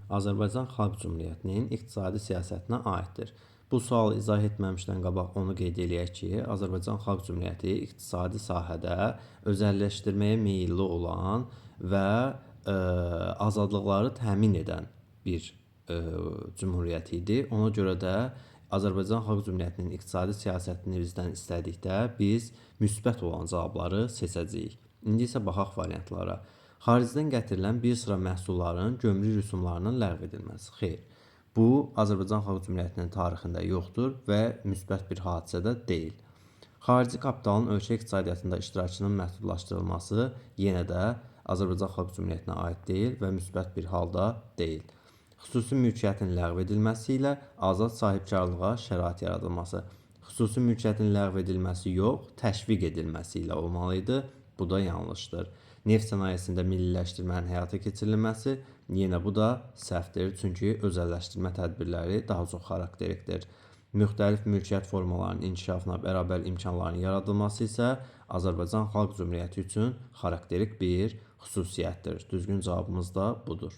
Azərbaycan Xalq Cümhuriyyətinin iqtisadi siyasətinə aiddir? Bu sualı izah etməmişdən qabaq onu qeyd eləyək ki, Azərbaycan Xalq Cümhuriyyəti iqtisadi sahədə özəlləşdirməyə meyilli olan və azadlıqları təmin edən bir cümhuriyyət idi. Ona görə də Azərbaycan Xalq Cümhuriyyətinin iqtisadi siyasətini bizdən istədikdə biz müsbət olan cavabları seçəcəyik. İndi isə baxaq variantlara. Xaricdən gətirilən bir sıra məhsulların gömrük rüsumlarının ləğv edilməsi. Xeyr, bu Azərbaycan Xalq Cümhuriyyətinin tarixində yoxdur və müsbət bir hadisə də deyil. Xarici kapitalın ölkə iqtisadiyyatında iştirakının məhdudlaşdırılması yenə də Azərbaycan Xalq Cümhuriyyətinə aid deyil və müsbət bir halda deyil. Xüsusi mülkiyyətin ləğv edilməsi ilə azad sahibkarlığa şərait yaradılması. Xüsusi mülkiyyətin ləğv edilməsi yox, təşviq edilməsi ilə olmalı idi. Bu da yanlışdır. Neft sənayesində milliləşdirmənin həyata keçirilməsi, yenə bu da səhvdir, çünki özəlləşdirmə tədbirləri daha çox xarakterikdir. Müxtəlif mülkiyyət formalarının inkişafına bərabər imkanların yaradılması isə Azərbaycan Xalq Cümhuriyyəti üçün xarakterik bir xüsusiyyətdir. Düzgün cavabımız da budur.